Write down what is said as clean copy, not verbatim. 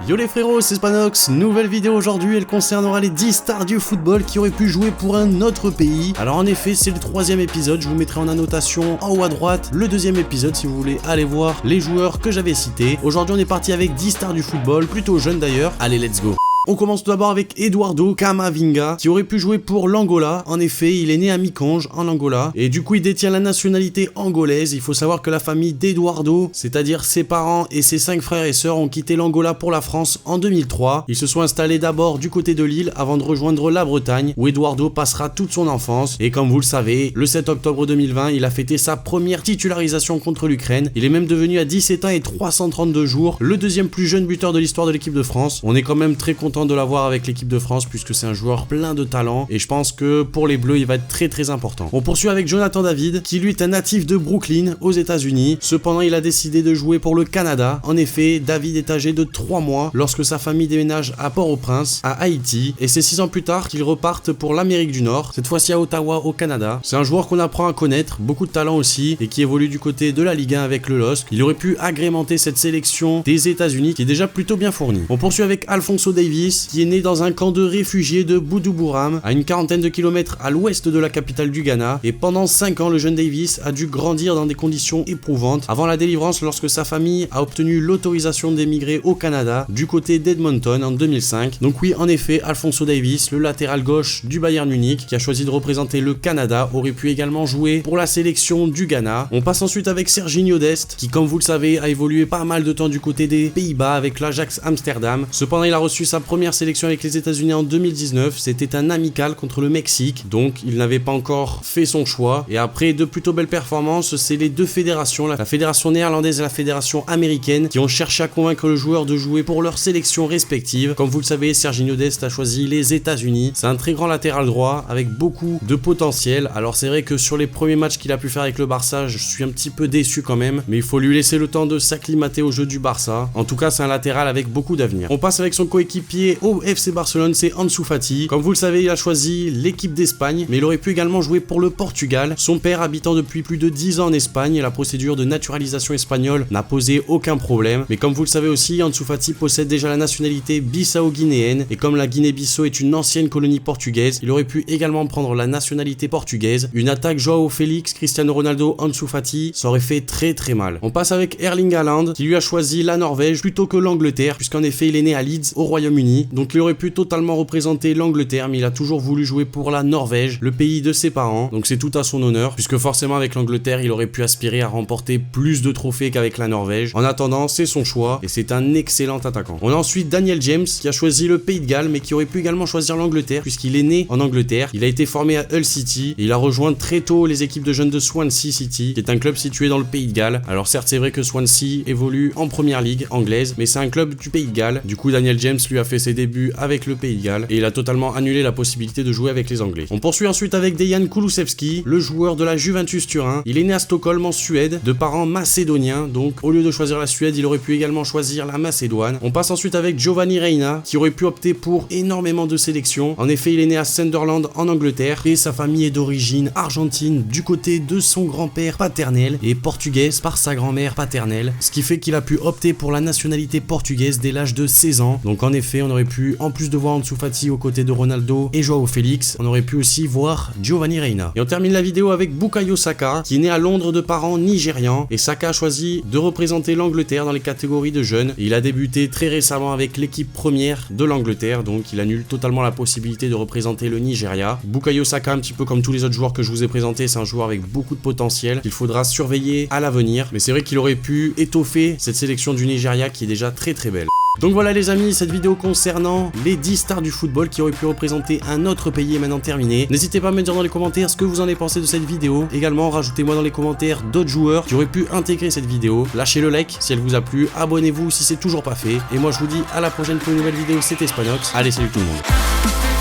Yo les frérots, c'est Spanox, nouvelle vidéo aujourd'hui, elle concernera les 10 stars du football qui auraient pu jouer pour un autre pays. Alors en effet, c'est le 3e épisode, je vous mettrai en annotation en haut à droite le 2e épisode si vous voulez aller voir les joueurs que j'avais cités. Aujourd'hui on est parti avec 10 stars du football, plutôt jeunes d'ailleurs, allez let's go. On commence tout d'abord avec Eduardo Camavinga, qui aurait pu jouer pour l'Angola. En effet, il est né à Mikange, en Angola, et du coup il détient la nationalité angolaise. Il faut savoir que la famille d'Eduardo, c'est-à-dire ses parents et ses 5 frères et sœurs, ont quitté l'Angola pour la France en 2003. Ils se sont installés d'abord du côté de l'île avant de rejoindre la Bretagne, où Eduardo passera toute son enfance. Et comme vous le savez, le 7 octobre 2020, il a fêté sa première titularisation contre l'Ukraine. Il est même devenu à 17 ans et 332 jours le 2e plus jeune buteur de l'histoire de l'équipe de France. On est quand même très content de l'avoir avec l'équipe de France puisque c'est un joueur plein de talent et je pense que pour les Bleus il va être très important. On poursuit avec Jonathan David qui lui est un natif de Brooklyn aux États-Unis. Cependant il a décidé de jouer pour le Canada. En effet, David est âgé de 3 mois lorsque sa famille déménage à Port-au-Prince, à Haïti, et c'est 6 ans plus tard qu'ils repartent pour l'Amérique du Nord, cette fois-ci à Ottawa au Canada. C'est un joueur qu'on apprend à connaître, beaucoup de talent aussi et qui évolue du côté de la Ligue 1 avec le LOSC. Il aurait pu agrémenter cette sélection des États-Unis qui est déjà plutôt bien fournie. On poursuit avec Alphonso Davies qui est né dans un camp de réfugiés de Bujumbura, à une quarantaine de kilomètres à l'ouest de la capitale du Ghana, et pendant 5 ans le jeune Davies a dû grandir dans des conditions éprouvantes avant la délivrance lorsque sa famille a obtenu l'autorisation d'émigrer au Canada du côté d'Edmonton en 2005. Donc oui, en effet, Alphonso Davies, le latéral gauche du Bayern Munich qui a choisi de représenter le Canada, aurait pu également jouer pour la sélection du Ghana. On passe ensuite avec Serginho Dest qui, comme vous le savez, a évolué pas mal de temps du côté des Pays-Bas avec l'Ajax Amsterdam. Cependant il a reçu sa première sélection avec les États-Unis en 2019, c'était un amical contre le Mexique, donc il n'avait pas encore fait son choix. Et après de plutôt belles performances, c'est les deux fédérations, la fédération néerlandaise et la fédération américaine, qui ont cherché à convaincre le joueur de jouer pour leurs sélections respectives. Comme vous le savez, Serginho Dest a choisi les États-Unis. C'est un très grand latéral droit avec beaucoup de potentiel. Alors c'est vrai que sur les premiers matchs qu'il a pu faire avec le Barça, je suis un petit peu déçu quand même, mais il faut lui laisser le temps de s'acclimater au jeu du Barça. En tout cas, c'est un latéral avec beaucoup d'avenir. On passe avec son coéquipier au FC Barcelone, c'est Ansu Fati. Comme vous le savez, il a choisi l'équipe d'Espagne, mais il aurait pu également jouer pour le Portugal. Son père habitant depuis plus de 10 ans en Espagne, et la procédure de naturalisation espagnole n'a posé aucun problème. Mais comme vous le savez aussi, Ansu Fati possède déjà la nationalité bissau-guinéenne, et comme la Guinée-Bissau est une ancienne colonie portugaise, il aurait pu également prendre la nationalité portugaise. Une attaque Joao Félix, Cristiano Ronaldo, Ansu Fati, ça aurait fait très mal. On passe avec Erling Haaland, qui lui a choisi la Norvège plutôt que l'Angleterre, puisqu'en effet il est né à Leeds, au Royaume-Uni, donc il aurait pu totalement représenter l'Angleterre, mais il a toujours voulu jouer pour la Norvège, le pays de ses parents, donc c'est tout à son honneur, puisque forcément avec l'Angleterre il aurait pu aspirer à remporter plus de trophées qu'avec la Norvège. En attendant, c'est son choix et c'est un excellent attaquant. On a ensuite Daniel James qui a choisi le Pays de Galles, mais qui aurait pu également choisir l'Angleterre puisqu'il est né en Angleterre. Il a été formé à Hull City et il a rejoint très tôt les équipes de jeunes de Swansea City, qui est un club situé dans le Pays de Galles. Alors certes c'est vrai que Swansea évolue en première ligue anglaise, mais c'est un club du Pays de Galles. Du coup Daniel James lui a fait ses débuts avec le Pays de Galles et il a totalement annulé la possibilité de jouer avec les Anglais. On poursuit ensuite avec Dejan Kulusevski, le joueur de la Juventus Turin. Il est né à Stockholm en Suède, de parents macédoniens, donc au lieu de choisir la Suède, il aurait pu également choisir la Macédoine. On passe ensuite avec Giovanni Reina, qui aurait pu opter pour énormément de sélections. En effet, il est né à Sunderland en Angleterre et sa famille est d'origine argentine du côté de son grand-père paternel et portugaise par sa grand-mère paternelle, ce qui fait qu'il a pu opter pour la nationalité portugaise dès l'âge de 16 ans. Donc en effet, on aurait pu, en plus de voir Ansu Fati aux côtés de Ronaldo et Joao Félix, on aurait pu aussi voir Giovanni Reina. Et on termine la vidéo avec Bukayo Saka, qui est né à Londres de parents nigérians, et Saka a choisi de représenter l'Angleterre dans les catégories de jeunes. Et il a débuté très récemment avec l'équipe première de l'Angleterre, donc il annule totalement la possibilité de représenter le Nigeria. Bukayo Saka, un petit peu comme tous les autres joueurs que je vous ai présentés, c'est un joueur avec beaucoup de potentiel qu'il faudra surveiller à l'avenir, mais c'est vrai qu'il aurait pu étoffer cette sélection du Nigeria qui est déjà très belle. Donc voilà les amis, cette vidéo concernant les 10 stars du football qui auraient pu représenter un autre pays est maintenant terminée. N'hésitez pas à me dire dans les commentaires ce que vous en avez pensé de cette vidéo. Également, rajoutez-moi dans les commentaires d'autres joueurs qui auraient pu intégrer cette vidéo. Lâchez le like si elle vous a plu, abonnez-vous si c'est toujours pas fait. Et moi je vous dis à la prochaine pour une nouvelle vidéo, c'était Spanox. Allez, salut tout le monde.